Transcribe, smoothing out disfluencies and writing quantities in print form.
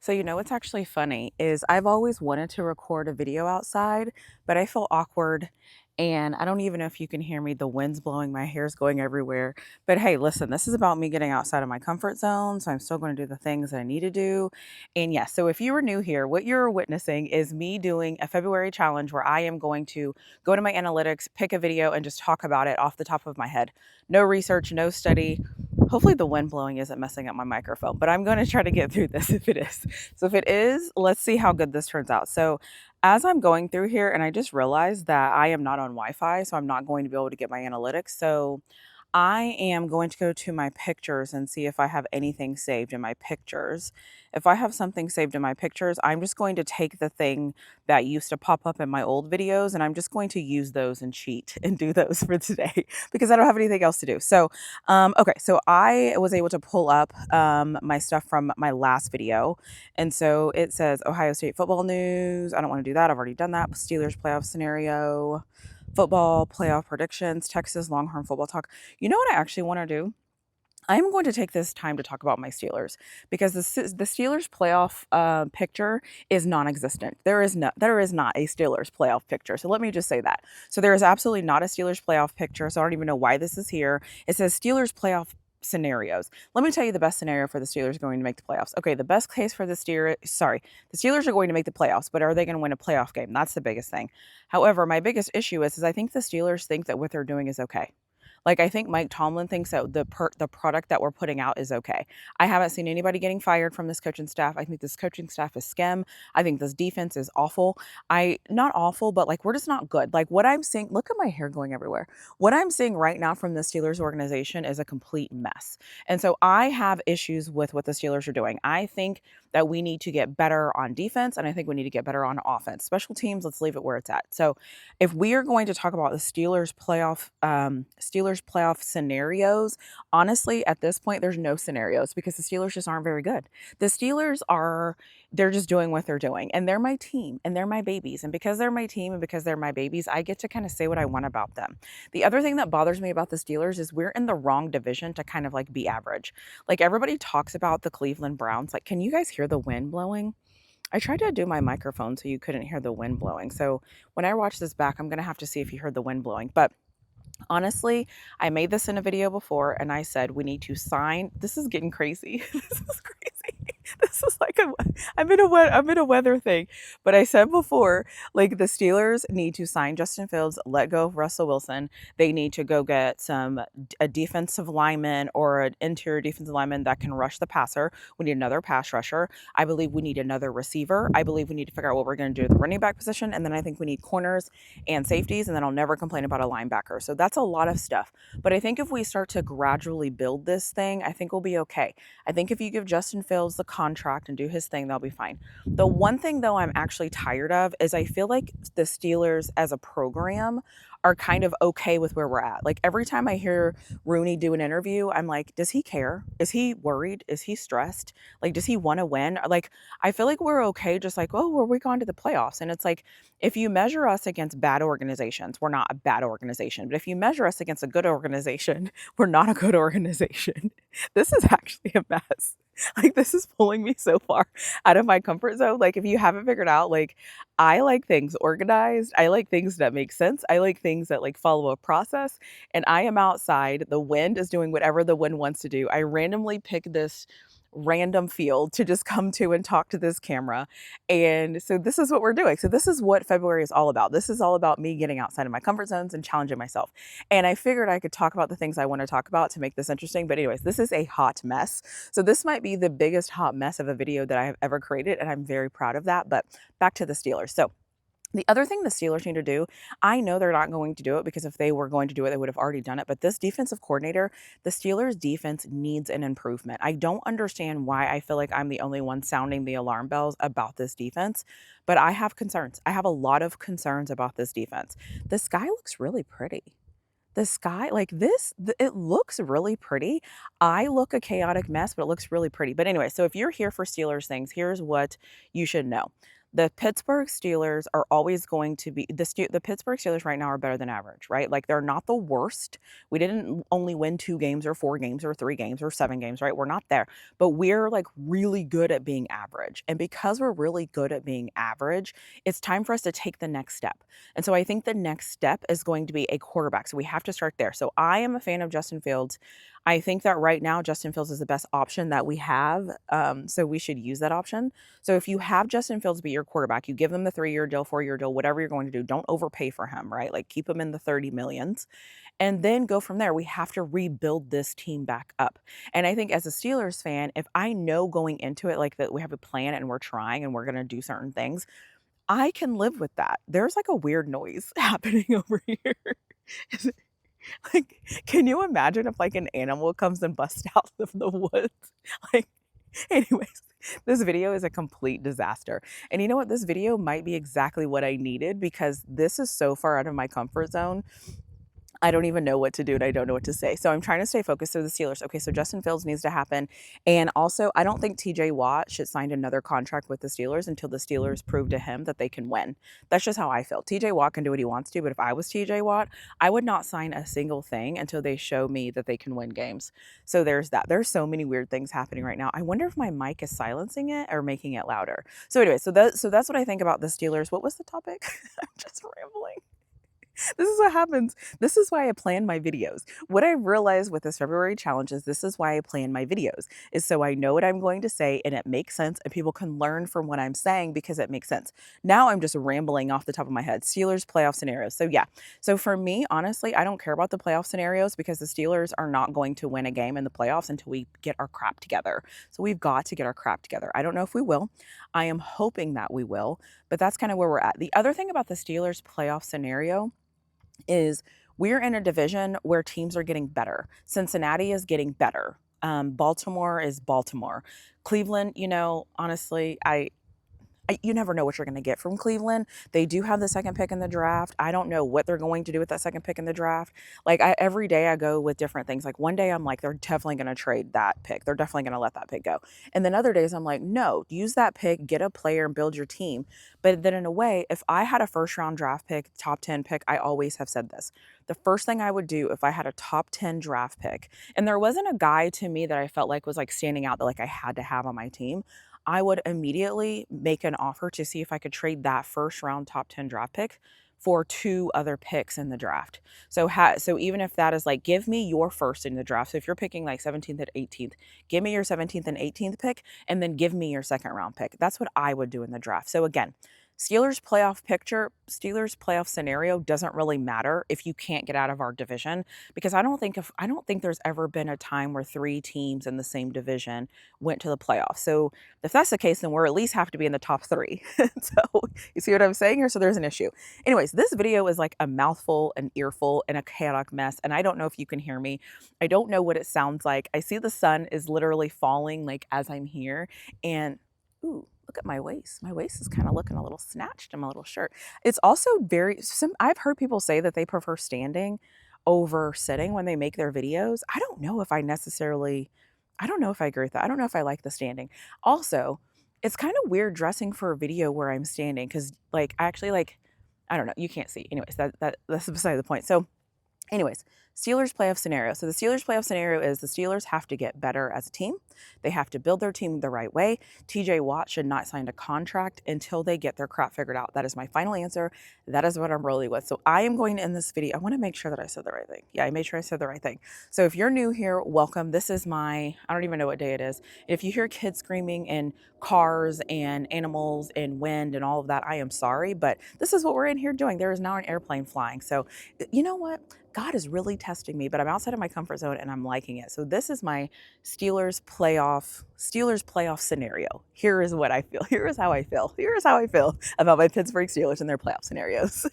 So, what's actually funny is I've always wanted to record a video outside, but I feel awkward. And I don't even know if you can hear me. The wind's blowing, my hair's going everywhere. But hey, listen, this is about me getting outside of my comfort zone. So I'm still going to do the things that I need to do. And yes, so if you were new here, what you're witnessing is me doing a February challenge where I am going to go to my analytics, pick a video, and just talk about it off the top of my head. No research, no study. Hopefully the wind blowing isn't messing up my microphone, but I'm going to try to get through this if it is. So if it is, let's see how good this turns out. So as I'm going through here, and I just realized that I am not on Wi-Fi, so I'm not going to be able to get my analytics. So I am going to go to my pictures and see if I have anything saved in my pictures. If I have something saved in my pictures, I'm just going to take the thing that used to pop up in my old videos and I'm just going to use those and cheat and do those for today because I don't have anything else to do. So, okay, so I was able to pull up my stuff from my last video. And so it says Ohio State football news. I don't want to do that. I've already done that. Steelers playoff scenario, football playoff predictions, Texas Longhorn football talk. You know what I actually want to do? I'm going to take this time to talk about my Steelers because the Steelers playoff picture is non-existent. There is not a Steelers playoff picture. So let me just say that. So there is absolutely not a Steelers playoff picture. So I don't even know why this is here. It says Steelers playoff scenarios. Let me tell you the best scenario for the Steelers going to make the playoffs. Okay, the best case for the Steelers are going to make the playoffs, but are they going to win a playoff game? That's the biggest thing. However, my biggest issue is I think the Steelers think that what they're doing is okay. Like, I think Mike Tomlin thinks that the product that we're putting out is okay. I haven't seen anybody getting fired from this coaching staff. I think this coaching staff is skim. I think this defense is awful. Not awful, but like we're just not good. Like what I'm seeing, look at my hair going everywhere. What I'm seeing right now from the Steelers organization is a complete mess. And so I have issues with what the Steelers are doing. I think that we need to get better on defense, and I think we need to get better on offense. Special teams, let's leave it where it's at. So if we are going to talk about the Steelers playoff scenarios, honestly, at this point, there's no scenarios because the Steelers just aren't very good. The Steelers they're just doing what they're doing, and they're my team, and they're my babies, and because they're my team and because they're my babies, I get to kind of say what I want about them. The other thing that bothers me about the Steelers is we're in the wrong division to kind of like be average. Like everybody talks about the Cleveland Browns. Like, can you guys hear the wind blowing? I tried to do my microphone so you couldn't hear the wind blowing. So when I watch this back, I'm going to have to see if you heard the wind blowing. But honestly, I made this in a video before and I said we need to sign. This is getting crazy. This is crazy. This is like I'm in a weather thing. But I said before, like the Steelers need to sign Justin Fields, let go of Russell Wilson. They need to go get a defensive lineman or an interior defensive lineman that can rush the passer. We need another pass rusher. I believe we need another receiver. I believe we need to figure out what we're going to do at the running back position. And then I think we need corners and safeties. And then I'll never complain about a linebacker. So that's a lot of stuff. But I think if we start to gradually build this thing, I think we'll be okay. I think if you give Justin Fields the contract and do his thing, they'll be fine. The one thing, though, I'm actually tired of is I feel like the Steelers as a program are kind of okay with where we're at. Like every time I hear Rooney do an interview, I'm like, does he care? Is he worried? Is he stressed? Like, does he want to win? Like, I feel like we're okay, just like, oh, we're going to the playoffs. And it's like, if you measure us against bad organizations, we're not a bad organization. But if you measure us against a good organization, we're not a good organization. This is actually a mess. Like, this is pulling me so far out of my comfort zone. Like, if you haven't figured out, like, I like things organized. I like things that make sense. I like things that like follow a process. And I am outside. The wind is doing whatever the wind wants to do. I randomly pick this random field to just come to and talk to this camera. And so this is what we're doing. So this is what February is all about. This is all about me getting outside of my comfort zones and challenging myself. And I figured I could talk about the things I want to talk about to make this interesting. But anyways, this is a hot mess. So this might be the biggest hot mess of a video that I have ever created. And I'm very proud of that. But back to the Steelers. So the other thing the Steelers need to do, I know they're not going to do it because if they were going to do it, they would have already done it. But this defensive coordinator, the Steelers defense needs an improvement. I don't understand why I feel like I'm the only one sounding the alarm bells about this defense, but I have concerns. I have a lot of concerns about this defense. The sky looks really pretty. The sky, like this, it looks really pretty. I look a chaotic mess, but it looks really pretty. But anyway, so if you're here for Steelers things, here's what you should know. The Pittsburgh Steelers are always going to be the Pittsburgh Steelers right now are better than average, right? Like they're not the worst. We didn't only win 2 games or 4 games or 3 games or 7 games, right? We're not there. But we're like really good at being average. And because we're really good at being average, it's time for us to take the next step. And so I think the next step is going to be a quarterback. So we have to start there. So I am a fan of Justin Fields. I think that right now Justin Fields is the best option that we have. So we should use that option. So if you have Justin Fields be your quarterback, you give them the 3-year deal, 4-year deal, whatever you're going to do. Don't overpay for him, right? Like keep him in the 30 millions and then go from there. We have to rebuild this team back up. And I think as a Steelers fan, if I know going into it like that we have a plan and we're trying and we're going to do certain things, I can live with that. There's like a weird noise happening over here. Is it- like, can you imagine if like an animal comes and busts out of the woods? Like, anyways, this video is a complete disaster. And you know what? This video might be exactly what I needed because this is so far out of my comfort zone. I don't even know what to do and I don't know what to say. So I'm trying to stay focused. So the Steelers, okay, so Justin Fields needs to happen. And also, I don't think TJ Watt should sign another contract with the Steelers until the Steelers prove to him that they can win. That's just how I feel. TJ Watt can do what he wants to, but if I was TJ Watt, I would not sign a single thing until they show me that they can win games. So there's that. There's so many weird things happening right now. I wonder if my mic is silencing it or making it louder. So anyway, so that's what I think about the Steelers. What was the topic? I'm just rambling. This is what happens. This is why I plan my videos. What I've realized with this February challenge is this is why I plan my videos, is so I know what I'm going to say and it makes sense and people can learn from what I'm saying because it makes sense. Now I'm just rambling off the top of my head. Steelers playoff scenarios. So yeah. So for me, honestly, I don't care about the playoff scenarios because the Steelers are not going to win a game in the playoffs until we get our crap together. So we've got to get our crap together. I don't know if we will. I am hoping that we will, but that's kind of where we're at. The other thing about the Steelers playoff scenario is we're in a division where teams are getting better. Cincinnati is getting better. Baltimore is Baltimore. Cleveland, honestly, you never know what you're going to get from Cleveland. They do have the second pick in the draft. I don't know what they're going to do with that second pick in the draft. Like every day I go with different things. Like one day I'm like, they're definitely going to trade that pick. They're definitely going to let that pick go. And then other days I'm like, no, use that pick, get a player and build your team. But then in a way, if I had a first round draft pick, top 10 pick, I always have said this. The first thing I would do if I had a top 10 draft pick, and there wasn't a guy to me that I felt like was like standing out that like I had to have on my team, I would immediately make an offer to see if I could trade that first round top 10 draft pick for 2 other picks in the draft. So even if that is like, give me your first in the draft. So if you're picking like 17th and 18th, give me your 17th and 18th pick, and then give me your second round pick. That's what I would do in the draft. So again, Steelers playoff scenario doesn't really matter if you can't get out of our division because I don't think there's ever been a time where 3 teams in the same division went to the playoffs. So if that's the case, then we're at least have to be in the top 3. So you see what I'm saying here? So there's an issue. Anyways, this video is like a mouthful, an earful, and a chaotic mess. And I don't know if you can hear me. I don't know what it sounds like. I see the sun is literally falling like as I'm here. And ooh, look at my waist. My waist is kind of looking a little snatched in my little shirt. It's also I've heard people say that they prefer standing over sitting when they make their videos. I don't know if I agree with that. I don't know if I like the standing. Also, it's kind of weird dressing for a video where I'm standing because like I actually like, I don't know, you can't see. Anyways, that's beside the point. So anyways, Steelers playoff scenario. So the Steelers playoff scenario is the Steelers have to get better as a team. They have to build their team the right way. TJ Watt should not sign a contract until they get their crap figured out. That is my final answer. That is what I'm rolling with. So I am going to end this video. I want to make sure that I said the right thing. Yeah, I made sure I said the right thing. So if you're new here, welcome. This is I don't even know what day it is. If you hear kids screaming and cars and animals and wind and all of that, I am sorry, but this is what we're in here doing. There is now an airplane flying. So you know what? God is really testing me, but I'm outside of my comfort zone and I'm liking it. So this is my Steelers playoff scenario. Here is what I feel. Here is how I feel. Here is how I feel about my Pittsburgh Steelers and their playoff scenarios.